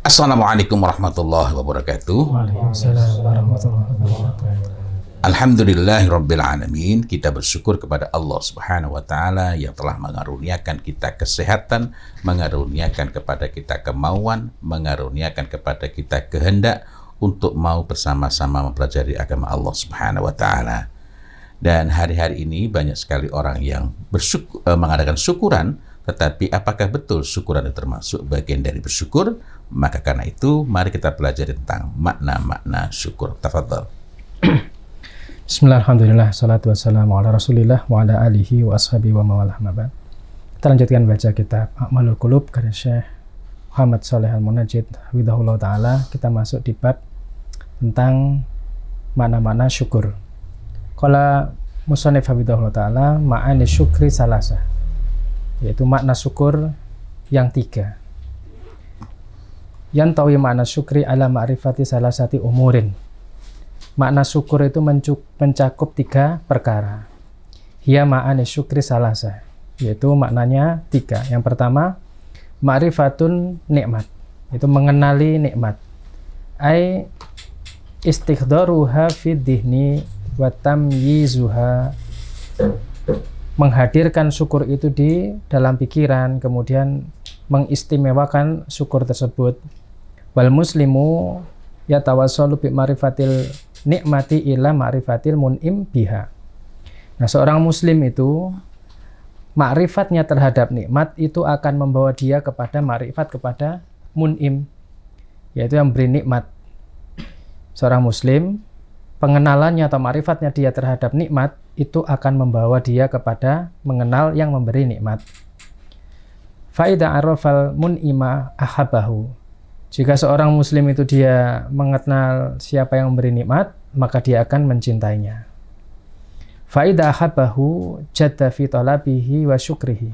Assalamualaikum warahmatullahi wabarakatuh. Waalaikumsalam warahmatullahi wabarakatuh. Alhamdulillahirabbil alamin. Kita bersyukur kepada Allah Subhanahu wa taala yang telah mengaruniakan kita kesehatan, mengaruniakan kepada kita kemauan, mengaruniakan kepada kita kehendak untuk mau bersama-sama mempelajari agama Allah Subhanahu wa taala. Dan hari-hari ini banyak sekali orang yang mengadakan syukuran, tetapi apakah betul syukuran itu termasuk bagian dari bersyukur? Maka karena itu, mari kita pelajari tentang makna-makna syukur. Tafadhal. Bismillahirrahmanirrahim. Salatu wassalamu ala Rasulillah wa ala alihi wa ashabihi wa mawalah mabad. Kita lanjutkan baca kitab A'malul Qulub karya Syekh Muhammad Shalih Al-Munajjid hafizahullah ta'ala. Kita masuk di bab tentang makna-makna syukur. Qala musannif hafizahullah ta'ala ma'ani syukri salasa, yaitu makna syukur yang tiga. Yantawi makna syukri ala ma'rifati salasati umurin. Makna syukur itu mencakup tiga perkara. Hiya ma'ani syukri salasa, yaitu maknanya tiga. Yang pertama, ma'rifatun nikmat, itu mengenali nikmat. Ai istighdaruha fid dhihni wa tamyizuha, menghadirkan syukur itu di dalam pikiran, kemudian mengistimewakan syukur tersebut. Wal muslimu yatawassalu bi ma'rifatil nikmati ila ma'rifatil mun'im biha. Nah, seorang muslim itu ma'rifatnya terhadap nikmat itu akan membawa dia kepada ma'rifat kepada mun'im, yaitu yang beri nikmat. Seorang muslim, pengenalannya atau ma'rifatnya dia terhadap nikmat itu akan membawa dia kepada mengenal yang memberi nikmat. Faida arafal mun'ima ahabahu. Jika seorang muslim itu dia mengenal siapa yang memberi nikmat, maka dia akan mencintainya. Faida ahabahu jadda fi talabihi wa syukrihi.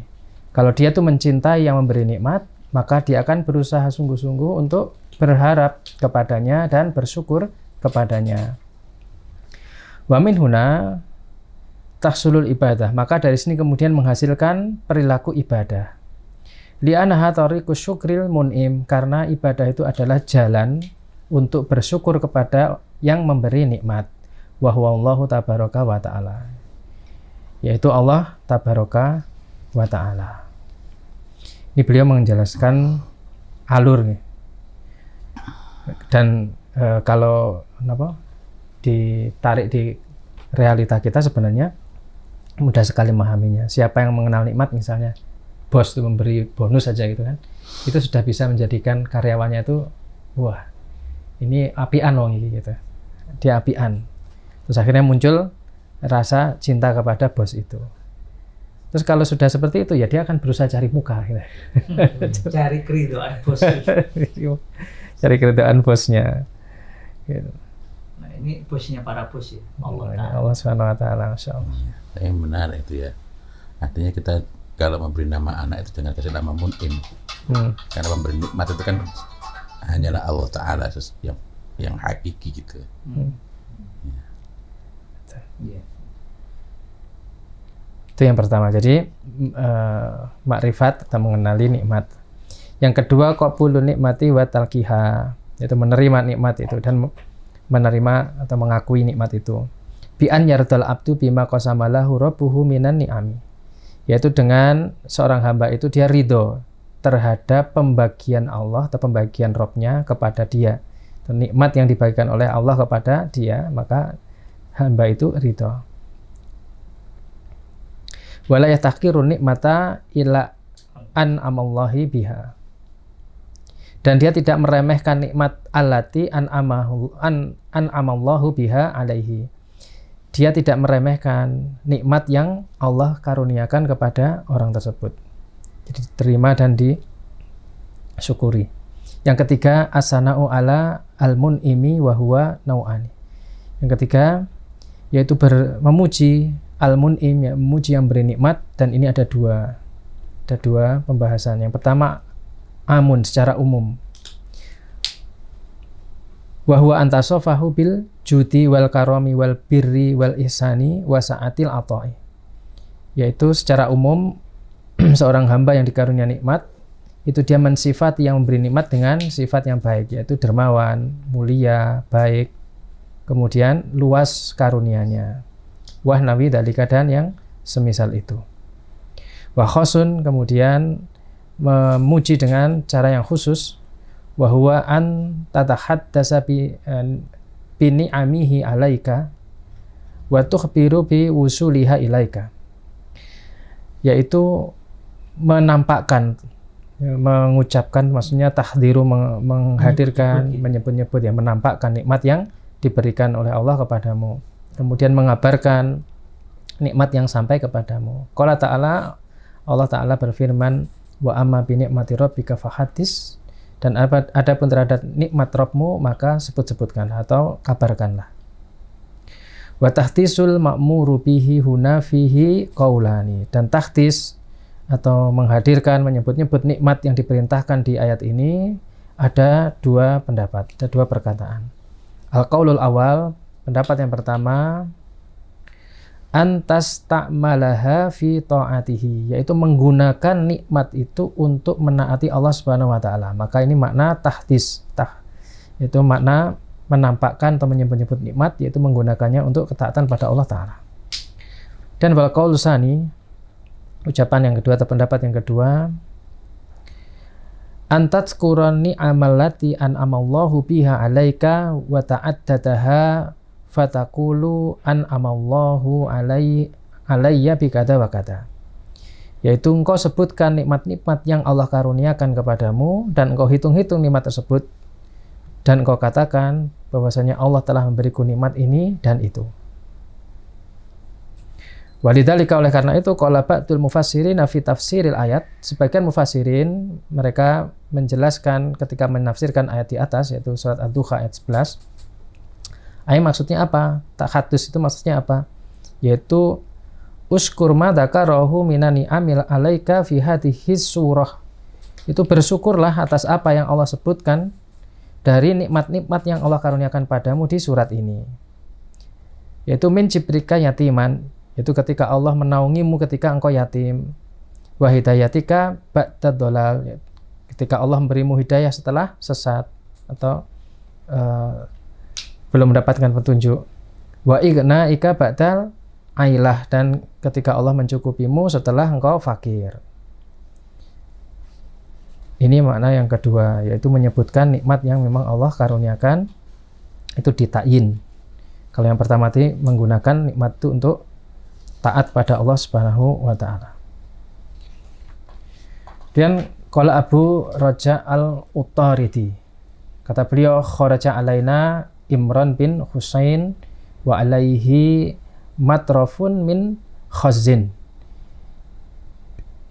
Kalau dia tuh mencintai yang memberi nikmat, maka dia akan berusaha sungguh-sungguh untuk berharap kepadanya dan bersyukur kepadanya. Wa min huna tahsulul ibadah, maka dari sini kemudian menghasilkan perilaku ibadah. Li'anaha tariqus syukril mun'im, karena ibadah itu adalah jalan untuk bersyukur kepada yang memberi nikmat. Wa huwa Allahu tabaraka wa ta'ala, yaitu Allah tabaraka wa ta'ala. Ini beliau menjelaskan alur nih. Dan kalau ditarik di realita kita sebenarnya mudah sekali memahaminya. Siapa yang mengenal nikmat, misalnya bos itu memberi bonus saja gitu kan, itu sudah bisa menjadikan karyawannya itu, wah ini apian loh gitu, dia apian. Terus akhirnya muncul rasa cinta kepada bos itu. Terus kalau sudah seperti itu ya dia akan berusaha cari muka gitu. Cari keridhaan bos. Cari keridhaan bosnya gitu. Nah, ini bosnya para bos ya, Allah Subhanahu wa taala, masyaallah. Yang benar itu ya. Artinya kita kalau memberi nama anak itu jangan kasih nama mun'im. Karena memberi nikmat itu kan hanyalah Allah Ta'ala yang hakiki gitu. Ya. Itu yang pertama. Jadi makrifat atau mengenali nikmat. Yang kedua, qabulun nikmati wa talqiha, yaitu menerima nikmat itu dan menerima atau mengakui nikmat itu. Bi an yardal abdu bima qasamalahu rabbuhu minan ni'ami, yaitu dengan seorang hamba itu dia ridho terhadap pembagian Allah atau pembagian Robnya kepada dia. Nikmat yang dibagikan oleh Allah kepada dia, maka hamba itu ridho. Wala yatahqirun nikmata ila an amallahi biha, dan dia tidak meremehkan nikmat allati an amallahu biha alaihi. Dia tidak meremehkan nikmat yang Allah karuniakan kepada orang tersebut. Jadi terima dan disyukuri. Yang ketiga, as-sana'u ala al-mun'imi wa huwa nau'ani. Yang ketiga, yaitu memuji al-mun'im, ya, memuji yang beri nikmat, dan ini ada dua pembahasan. Yang pertama, amun, secara umum. Wa huwa antasofahu bil judi wal karami wal birri wal ihsani wa sa'atil ata'i, yaitu secara umum seorang hamba yang dikarunia nikmat itu dia mensifati yang memberi nikmat dengan sifat yang baik, yaitu dermawan, mulia, baik, kemudian luas karunianya. Wah nawi dalika, dan yang semisal itu. Wa khosun, kemudian memuji dengan cara yang khusus. Wa huwa an tatahaddatsa bi ni'amihi alaika wa tukhbiru bi wusuliha ilaika, yaitu menampakkan, mengucapkan, maksudnya tahdiru, menghadirkan, menyebut-nyebut, ya, menampakkan nikmat yang diberikan oleh Allah kepadamu, kemudian mengabarkan nikmat yang sampai kepadamu. Qala ta'ala, Allah Ta'ala berfirman, wa amma bi ni'mati rabbika fahadits, dan adapun terhadap nikmat Rabbmu maka sebut-sebutkan atau kabarkanlah. Wa tahtisul ma'muru bihi huna fihi qaulani, dan tahtis atau menghadirkan, menyebut-nyebut nikmat yang diperintahkan di ayat ini ada dua pendapat, ada dua perkataan. Al-qaulul awal, pendapat yang pertama, antas ta'malaha fi ta'atihi, yaitu menggunakan nikmat itu untuk menaati Allah Subhanahu wa taala. Maka ini makna tahdis, yaitu makna menampakkan atau menyebut-nyebut nikmat, yaitu menggunakannya untuk ketaatan pada Allah taala. Dan wal qaul tsani, ucapan yang kedua atau pendapat yang kedua, antadzkura ni'amallati an'amallahu biha 'alaika wa ta'addadaha fatakulu an'amallahu alayya bikada wa kada, yaitu engkau sebutkan nikmat-nikmat yang Allah karuniakan kepadamu dan engkau hitung-hitung nikmat tersebut dan engkau katakan bahwasanya Allah telah memberiku nikmat ini dan itu. Walidzalika, oleh karena itu, qala ba'dul mufassirin fi tafsiril ayat, sebagian mufassirin mereka menjelaskan ketika menafsirkan ayat di atas, yaitu surat Ad-Duha ayat 11. Maksudnya apa? Tahadus itu maksudnya apa? Yaitu uskur ma dzakarahu minani amil alaika fi hadhihi surah. Itu bersyukurlah atas apa yang Allah sebutkan dari nikmat-nikmat yang Allah karuniakan padamu di surat ini. Yaitu min jibrika yatiman, yaitu ketika Allah menaungimu ketika engkau yatim. Wa hidayatika ba'da dhalal, ketika Allah memberimu hidayah setelah sesat atau belum mendapatkan petunjuk. Wa ignaika ba'dal ailah, dan ketika Allah mencukupimu setelah engkau fakir. Ini makna yang kedua, yaitu menyebutkan nikmat yang memang Allah karuniakan itu ditakyin. Kalau yang pertama tadi menggunakan nikmat itu untuk taat pada Allah Subhanahu wa taala. Dan qala Abu Raja al-Utaridi, kata beliau, kharaja alaina Imran bin Husain wa alaihi matrafun min khazin.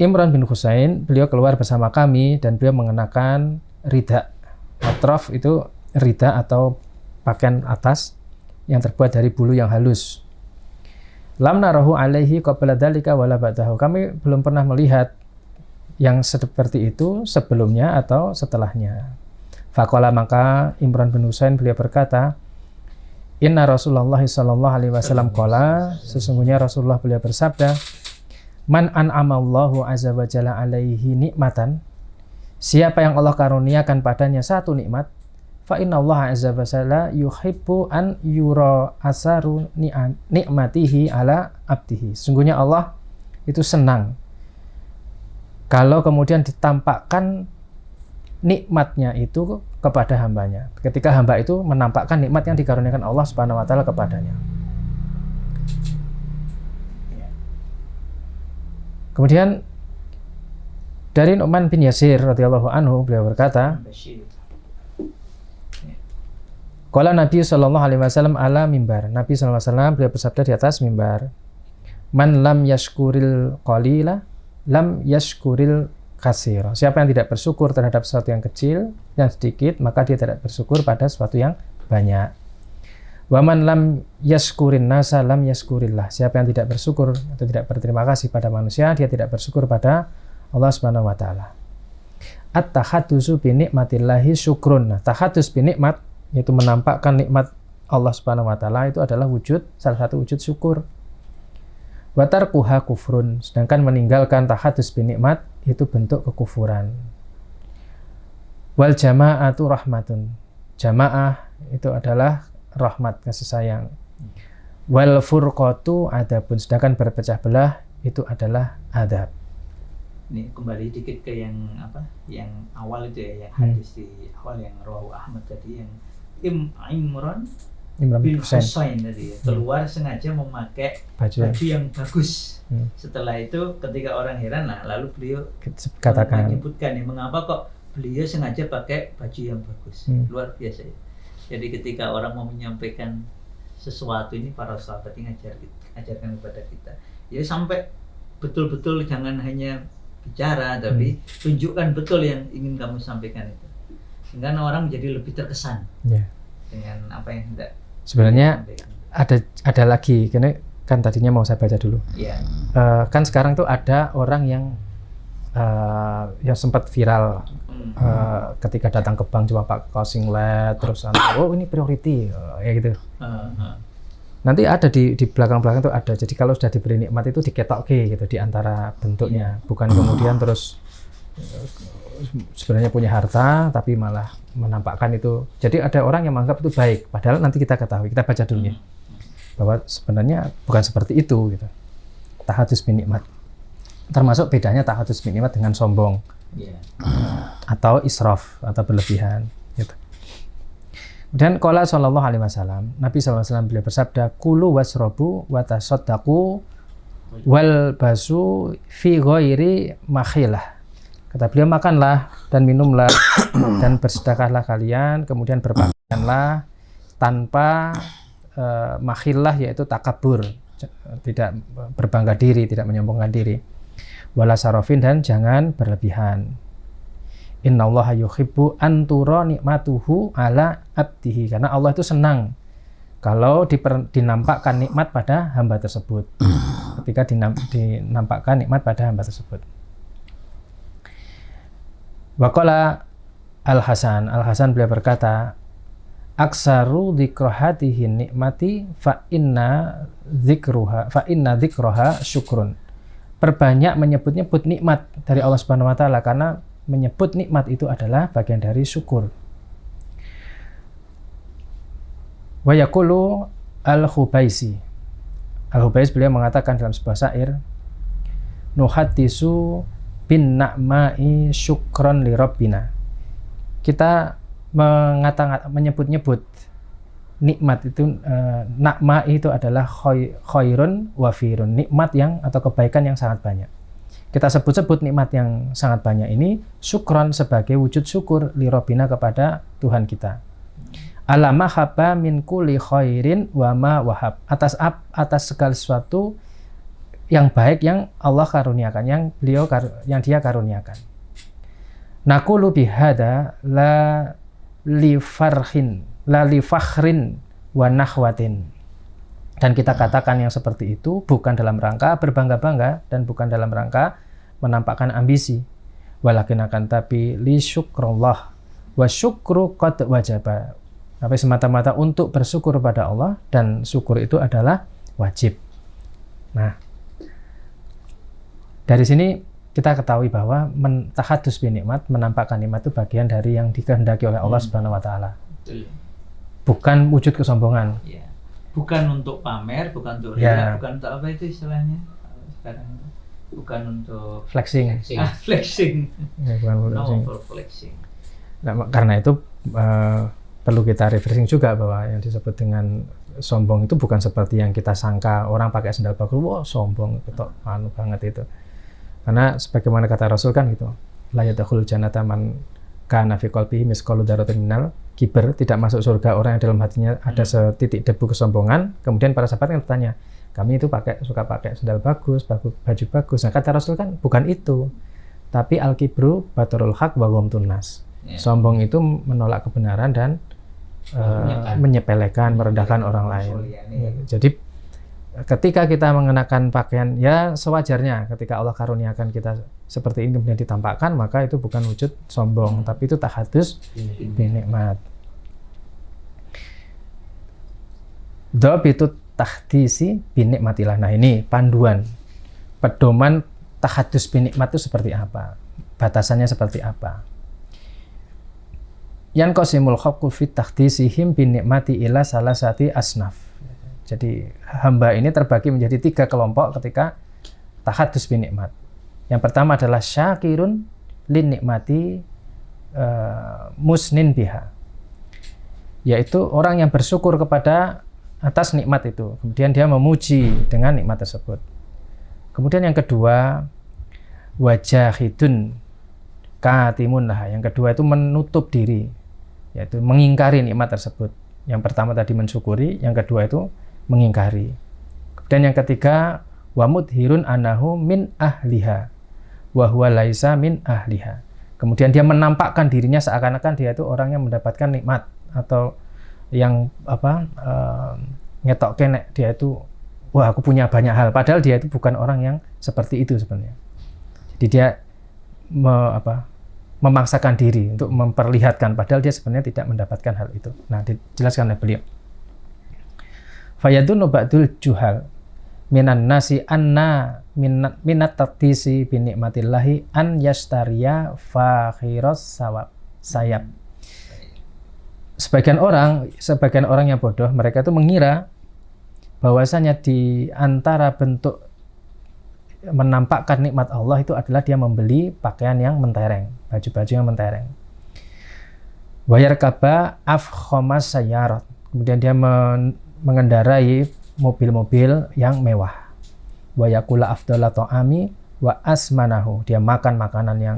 Imran bin Husain, beliau keluar bersama kami dan beliau mengenakan rida. Matraf itu rida atau pakaian atas yang terbuat dari bulu yang halus. Lam narahu alaihi qabla dzalika wala ba'dahu. Kami belum pernah melihat yang seperti itu sebelumnya atau setelahnya. Faqala, maka Imran bin Husain beliau berkata, inna Rasulullah sallallahu alaihi wasallam qala, sesungguhnya Rasulullah beliau bersabda, man an'amallahu azza wa jalla alaihi nikmatan, siapa yang Allah karuniakan padanya satu nikmat, fa innallaha azza wa jalla yuhibbu an yura asaru nikmatihi ala abdihi. Sesungguhnya Allah itu senang kalau kemudian ditampakkan nikmatnya itu kepada hambanya, ketika hamba itu menampakkan nikmat yang dikaruniakan Allah Subhanahu wa taala kepadanya. Kemudian dari Nu'man bin Yasir radhiyallahu anhu, beliau berkata, qala Nabi sallallahu alaihi wasallam ala mimbar. Nabi sallallahu alaihi wasallam beliau bersabda di atas mimbar, man lam yashkuril qalila lam yashkuril kasir. Siapa yang tidak bersyukur terhadap sesuatu yang kecil, yang sedikit, maka dia tidak bersyukur pada sesuatu yang banyak. Waman lam yaskurin nasa lam yaskurillah. Siapa yang tidak bersyukur atau tidak berterima kasih pada manusia, dia tidak bersyukur pada Allah Subhanahu wa taala. At-tahaddusu bi nikmatillahi syukrun. Nah, tahadus bi nikmat, yaitu menampakkan nikmat Allah Subhanahu wa taala, itu adalah wujud, salah satu wujud syukur. Wa tarkuha kufrun, sedangkan meninggalkan tahadus bi nikmat itu bentuk kekufuran. Wal jama'atu rahmatun. Jamaah itu adalah rahmat, kasih sayang. Wal furqatu adabun. Sedangkan berpecah belah itu adalah adab. Ini kembali dikit ke yang apa? Yang awal itu ya, yang hadis di awal yang rawahu Ahmad tadi, yang Imran bin Husain tadi ya, keluar sengaja memakai baju yang bagus. Setelah itu ketika orang heran, nah lalu beliau katakan, menyebutkan ya, mengapa kok beliau sengaja pakai baju yang bagus. Luar biasa ya. Jadi ketika orang mau menyampaikan sesuatu ini, para sahabat ini ajarkan kepada kita. Ya sampai betul-betul jangan hanya bicara, tapi tunjukkan betul yang ingin kamu sampaikan itu. Sehingga orang menjadi lebih terkesan dengan apa yang hendak. Sebenarnya ada lagi, karena kan tadinya mau saya baca dulu. Kan sekarang tuh ada orang yang sempat viral ketika datang ke bank cuma pakai kaos singlet terus oh ini priority ya gitu. Nanti ada di belakang-belakang itu ada. Jadi kalau sudah diberi nikmat itu diketokke gitu di antara bentuknya, bukan kemudian terus sebenarnya punya harta tapi malah menampakkan itu. Jadi ada orang yang menganggap itu baik, padahal nanti kita ketahui, kita baca dulu ya, bahwa sebenarnya bukan seperti itu gitu. Tahadus bin nikmat. Termasuk bedanya tahadus bin nikmat dengan sombong. Atau israf atau berlebihan gitu. Dan qala sallallahu alaihi wasallam, Nabi sallallahu alaihi wasallam beliau bersabda, kulu wasrobu watasaddaqu wal basu fi ghairi makhilah. Kata beliau, makanlah dan minumlah dan bersedekahlah kalian, kemudian berpakaianlah tanpa makhilah, yaitu takabur, tidak berbangga diri, tidak menyombongkan diri. Wala sarofin, dan jangan berlebihan. Innallaha yuhibbu an tura nikmatuhu ala abdihi, karena Allah itu senang kalau dinampakkan nikmat pada hamba tersebut. Ketika dinampakkan nikmat pada hamba tersebut. Waqala Al-Hasan beliau berkata, aksaru dzikrohatihi nikmati fa inna dzikraha syukrun. Perbanyak menyebut-nyebut nikmat dari Allah Subhanahu wa taala, karena menyebut nikmat itu adalah bagian dari syukur. Wa yaqulu Al-Hubaisi beliau mengatakan dalam sebuah syair, nuhaddisu bin na'ma'i syukron li rabbina. Kita menyebut-nyebut nikmat itu, na'ma'i itu adalah khairun wafirun, nikmat yang atau kebaikan yang sangat banyak. Kita sebut-sebut nikmat yang sangat banyak ini syukron, sebagai wujud syukur li rabbina, kepada Tuhan kita. Alama haba min kulli khairin wa ma wahab, atas segala sesuatu yang baik yang Allah karuniakan, yang dia karuniakan. Naqulu bihada la li fakhrin wa nahwatin. Dan kita katakan yang seperti itu bukan dalam rangka berbangga-bangga dan bukan dalam rangka menampakkan ambisi. Walakin akan tapi li syukrullah wa syukru qad wajaba. Tapi semata-mata untuk bersyukur pada Allah, dan syukur itu adalah wajib. Nah, dari sini kita ketahui bahwa tahadus bin nikmat, menampakkan nikmat itu bagian dari yang dikehendaki oleh Allah Subhanahu wa taala. Bukan wujud kesombongan. Bukan untuk pamer, bukan untuk riya, bukan untuk apa itu istilahnya sekarang, bukan untuk flexing. Flexing. Ya, bukan flexing. Nah, karena itu perlu kita refreshing juga bahwa yang disebut dengan sombong itu bukan seperti yang kita sangka, orang pakai sandal bagus, wah sombong, ketok anu banget itu. Karena sebagaimana kata Rasul kan gitu, la yadkhulul jannata man kana fi qalbihi misqalu dzarratin minal kibar, tidak masuk surga orang yang dalam hatinya ada setitik debu kesombongan. Kemudian para sahabat kan bertanya, kami itu suka pakai sandal bagus, baju bagus. Nah, kata Rasul kan bukan itu, tapi al-kibru batarul haq wa ghamtun nas. Sombong itu menolak kebenaran dan menyepelekan, merendahkan orang lain. Jadi ketika kita mengenakan pakaian ya sewajarnya, ketika Allah karuniakan kita seperti ini kemudian ditampakkan, maka itu bukan wujud sombong, tapi itu tahadus bin nikmat. Dhabitu tahdisi bin nikmatillah. Nah, ini panduan, pedoman tahadus bin nikmat itu seperti apa? Batasannya seperti apa? Yan qasimul khalqu fit tahdisihim bin nikmati ila salasati asnaf. Jadi hamba ini terbagi menjadi 3 kelompok ketika tahadus bin nikmat. Yang pertama adalah syakirun lin nikmati musnin biha, yaitu orang yang bersyukur kepada atas nikmat itu, kemudian dia memuji dengan nikmat tersebut. Kemudian yang kedua, wajahidun katimun lah. Yang kedua itu menutup diri, yaitu mengingkari nikmat tersebut. Yang pertama tadi mensyukuri, yang kedua itu mengingkari. Dan yang ketiga, wa mudhirun anahu min ahliha wa huwa laisa min ahliha. Kemudian dia menampakkan dirinya seakan-akan dia itu orang yang mendapatkan nikmat, atau yang ngetok kenek dia itu, wah aku punya banyak hal, padahal dia itu bukan orang yang seperti itu sebenarnya. Jadi dia memaksakan diri untuk memperlihatkan, padahal dia sebenarnya tidak mendapatkan hal itu. Nah, dijelaskan oleh beliau. Fayadunu ba'dul juhal minan nasi anna minat taqdisi bi nikmatillahi an yastariya fakhiros sayap. Sebagian orang yang bodoh, mereka itu mengira bahwasanya di antara bentuk menampakkan nikmat Allah itu adalah dia membeli pakaian yang mentereng, baju-baju yang mentereng. Wayar kaba afkhomas sayarat, kemudian dia mengendarai mobil-mobil yang mewah. Wayakula afdala ta'ami wa asmanahu, dia makan makanan yang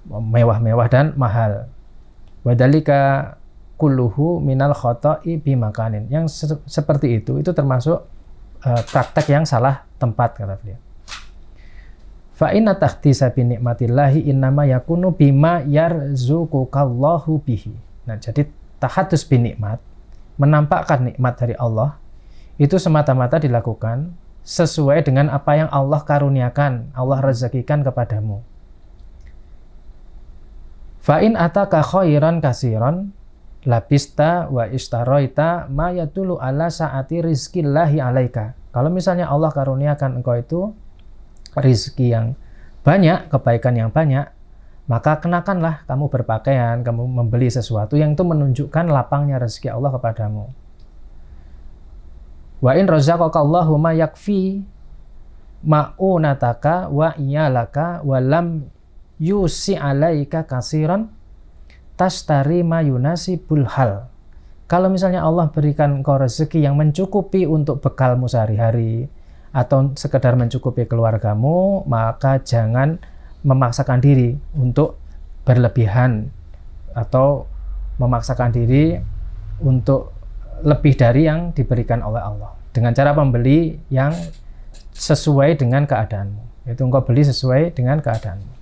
mewah-mewah dan mahal. Wadalika kulluhu minal khoto'i bimakanin, yang seperti itu termasuk praktek yang salah tempat, kata beliau. Fa inna tahdisa bi nikmatillahi innama yakunu bima yarzuqukallahu bihi. Nah, jadi tahadus bi nikmat, menampakkan nikmat dari Allah, itu semata-mata dilakukan sesuai dengan apa yang Allah karuniakan, Allah rezekikan kepadamu. Fa in ataka khairan kasiran labista wa istaroita ma yadulu ala saati rizkillahi alaika. Kalau misalnya Allah karuniakan engkau itu rizki yang banyak, kebaikan yang banyak, maka kenakanlah kamu berpakaian, kamu membeli sesuatu yang itu menunjukkan lapangnya rezeki Allah kepadamu. Wa in razaqakallahu ma yakfi ma'unataka wa iyalaka wa lam yusi alaika kasiran tastari ma yunasibul hal. Kalau misalnya Allah berikan engkau rezeki yang mencukupi untuk bekalmu sehari-hari atau sekedar mencukupi keluargamu, maka jangan memaksakan diri untuk berlebihan atau memaksakan diri untuk lebih dari yang diberikan oleh Allah dengan cara membeli yang sesuai dengan keadaanmu. Itu engkau beli sesuai dengan keadaanmu.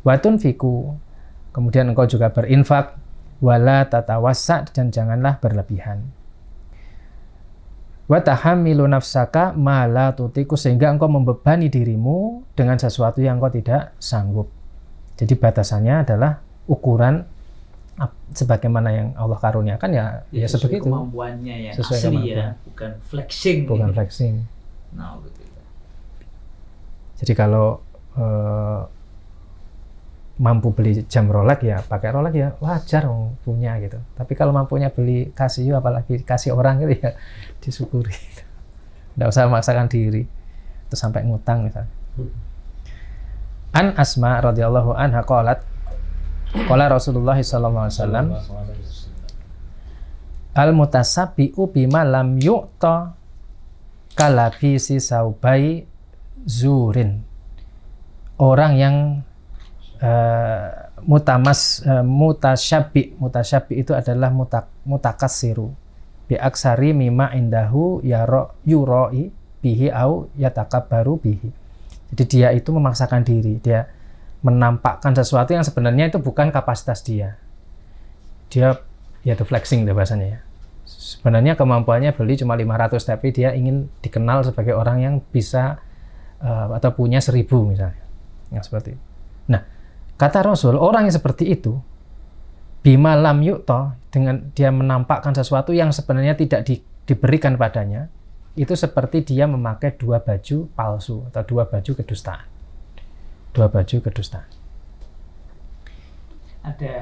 Watun fiku, kemudian engkau juga berinfak, wala tatawassa, dan janganlah berlebihan. Wa tahamilu nafsaka ma la tutiku, sehingga engkau membebani dirimu dengan sesuatu yang engkau tidak sanggup. Jadi batasannya adalah ukuran sebagaimana yang Allah karuniakan, ya seperti itu. Kemampuannya yang sesuai asli kemampuan. ya, bukan flexing. Bukan flexing. Nah, betul. Jadi kalau mampu beli jam Rolex, ya pakai Rolex, ya wajar punya gitu. Tapi kalau mampunya beli Casio, apalagi kasih orang gitu, ya disyukuri. Nggak usah memaksakan diri terus sampai ngutang misalnya. An Asma radhiyallahu anha qalat, qala Rasulullah sallallahu alaihi wasallam, al mutasabbi'u bima lam yu'ta kalabisi saubai zurin. Orang yang mutasyabi itu adalah mutakassiru bi aksari mimma indahu yuroi bihi au yatakabbaru bihi. Jadi dia itu memaksakan diri, dia menampakkan sesuatu yang sebenarnya itu bukan kapasitas dia. Dia yaitu flexing deh bahasanya ya. Sebenarnya kemampuannya beli cuma 500, tapi dia ingin dikenal sebagai orang yang bisa atau punya 1000 misalnya. Yang seperti itu. Nah, kata Rasul, orang yang seperti itu, bima lam yu'ta, dengan dia menampakkan sesuatu yang sebenarnya tidak diberikan padanya, itu seperti dia memakai 2 baju palsu atau 2 baju kedustaan. 2 baju kedustaan. ada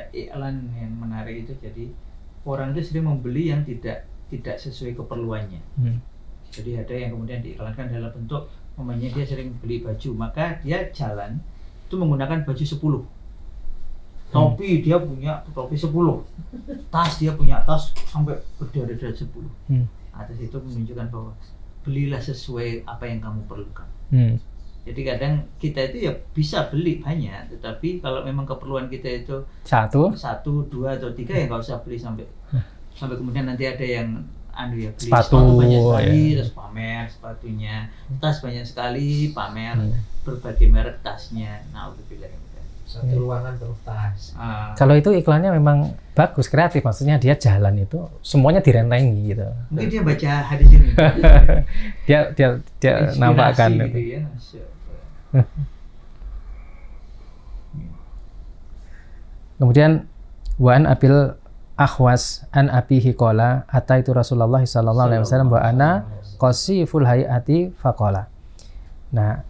iklan yang menarik itu, jadi orang itu sering membeli yang tidak sesuai keperluannya. Jadi ada yang kemudian diiklankan dalam bentuk umpamanya dia sering beli baju, maka dia jalan itu menggunakan baju 10. Topi dia punya topi 10. Tas dia punya tas sampai berdarah-darah 10. Atas itu menunjukkan bahwa belilah sesuai apa yang kamu perlukan. Jadi kadang kita itu ya bisa beli banyak, tetapi kalau memang keperluan kita itu satu, 2 atau 3 ya nggak usah beli sampai kemudian nanti ada yang beli sepatu banyak sekali, terus pamer sepatunya, tas banyak sekali, pamer berbagai merek tasnya. Nah, udah bilang satu ruangan terus tas. Kalau itu iklannya memang bagus, kreatif, maksudnya dia jalan itu semuanya direntengi gitu. Mungkin dia baca hadis ini. dia nampakkan gitu itu. Ya, Kemudian Wan Abil Akhwas an abihi qala ataitu Rasulullah sallallahu alaihi wasallam wa ana qasiful hayati faqala. Nah,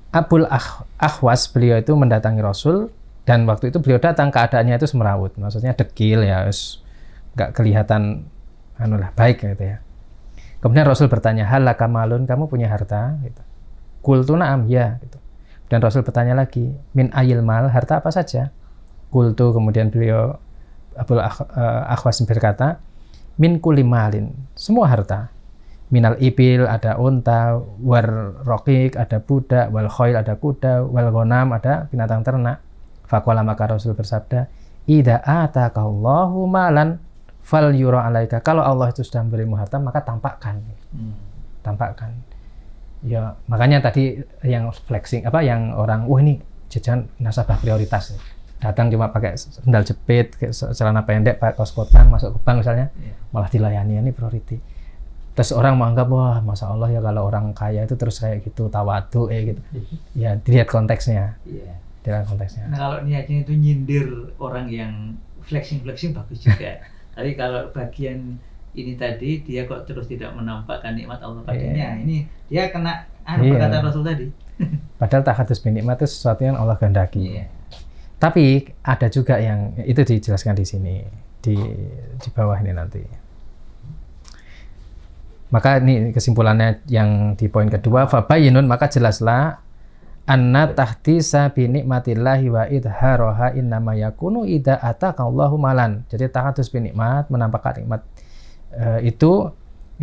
Abul Akhwas beliau itu mendatangi Rasul, dan waktu itu beliau datang keadaannya itu semrawut, maksudnya dekil ya, nggak kelihatan baik gitu ya. Kemudian Rasul bertanya, hal laka malun, kamu punya harta? Gitu. Qultu na'am, ya. Gitu. Dan Rasul bertanya lagi, min ayil mal, harta apa saja? Qultu, kemudian beliau Abul Akhwas berkata, min kulli malin, semua harta. Minal ibil, ada unta, war rokik, ada budak, wal khoil, ada kuda, wal ghanam, ada binatang ternak. Faqala, maka Rasul bersabda, idza ataqallahu malan fal yura alaika. Kalau Allah itu sudah memberimu harta, maka tampakkan. Tampakkan. Ya, makanya tadi yang flexing yang orang, ini jajan nasabah prioritas. Datang cuma pakai sandal jepit, celana pendek, pakai kaos kotan, masuk ke bank misalnya, malah dilayani, ini priority. Terus orang menganggap, wah, masya Allah ya kalau orang kaya itu terus kayak gitu, tawadu gitu. Ya, dilihat konteksnya. Dilihat konteksnya. Nah, kalau niatnya itu nyindir orang yang flexing bagus juga. Tapi kalau bagian ini tadi, dia kok terus tidak menampakkan nikmat Allah padanya, ini dia kena perkataan Rasul tadi. Padahal tahadus bin nikmat itu sesuatu yang Allah kehendaki. Tapi ada juga yang itu dijelaskan di sini, di bawah ini nanti. Maka ini kesimpulannya yang di poin kedua, fabayinun, maka jelaslah anna tahtisa bi nikmatillahi wa idharaha innama yakunu idza ataqallahu malan. Jadi tahadus bi nikmat, menampakkan nikmat itu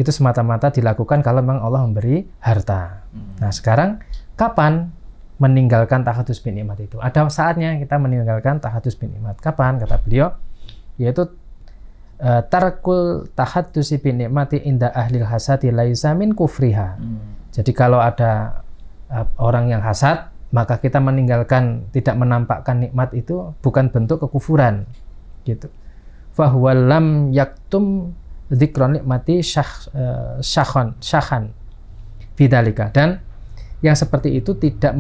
semata-mata dilakukan kalau memang Allah memberi harta. Nah, sekarang kapan meninggalkan tahadus bin nikmat itu? Ada saatnya kita meninggalkan tahadus bin nikmat. Kapan? Kata beliau, yaitu tarkul tahaddusi bin nikmati inda ahlil hasadi laisa min kufriha. Jadi kalau ada orang yang hasad, maka kita meninggalkan, tidak menampakkan nikmat itu bukan bentuk kekufuran, gitu. Fahuwa lam yaktum dzikron nikmati syakhan bidzalika. Dan yang seperti itu tidak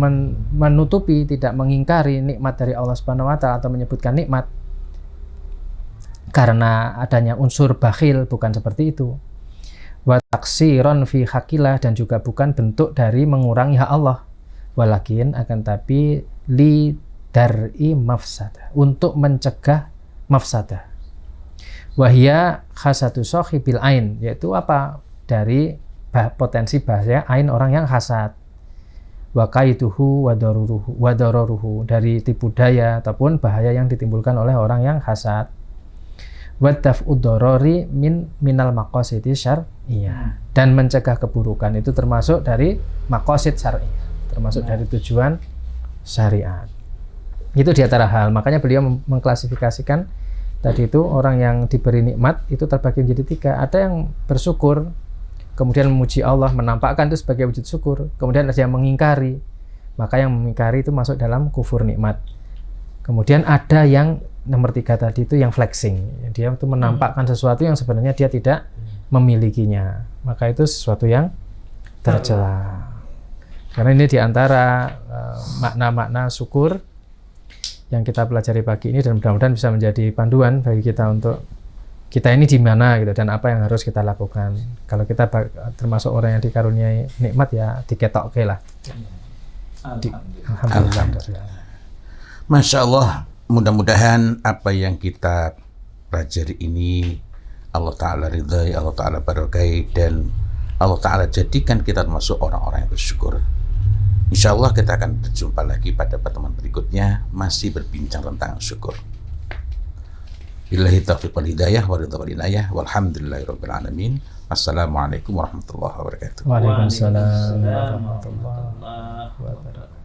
menutupi, tidak mengingkari nikmat dari Allah Subhanahu wa taala atau menyebutkan nikmat karena adanya unsur bakhil, bukan seperti itu. Wa taksiron fi haqqillah, dan juga bukan bentuk dari mengurangi hak Allah. Walakin, akan tapi li dar'i mafsadah, untuk mencegah mafsadah. Wahia khasatu sahibil ain, yaitu apa? Dari potensi bahaya ain orang yang hasad. Wa kaiduhu wa dararuhu, dari tipu daya ataupun bahaya yang ditimbulkan oleh orang yang hasad. Wa daf'ud darari minal maqasidi syar'iyyah, dan mencegah keburukan itu termasuk dari maqasid syar'iyyah, termasuk dari tujuan syariat. Itu di antara hal. Makanya beliau mengklasifikasikan tadi itu orang yang diberi nikmat itu terbagi menjadi 3. Ada yang bersyukur, kemudian memuji Allah, menampakkan itu sebagai wujud syukur. Kemudian ada yang mengingkari, maka yang mengingkari itu masuk dalam kufur nikmat. Kemudian ada yang nomor 3 tadi itu yang flexing, dia itu menampakkan sesuatu yang sebenarnya dia tidak memilikinya, maka itu sesuatu yang tercela. Karena ini diantara makna-makna syukur yang kita pelajari pagi ini, dan mudah-mudahan bisa menjadi panduan bagi kita untuk kita ini di mana gitu, dan apa yang harus kita lakukan. Kalau kita termasuk orang yang dikaruniai nikmat, ya diketokke lah. Alhamdulillah. Masya Allah, mudah-mudahan apa yang kita pelajari ini Allah Ta'ala ridhai, Allah Ta'ala barakai, dan Allah Ta'ala jadikan kita termasuk orang-orang yang bersyukur. Insya Allah kita akan berjumpa lagi pada pertemuan berikutnya, masih berbincang tentang syukur. Billahi taufiq wal hidayah wa ridha wal inayah walhamdulillahi rabbil alamin. Assalamualaikum warahmatullahi wabarakatuh. Waalaikumsalam warahmatullahi wabarakatuh.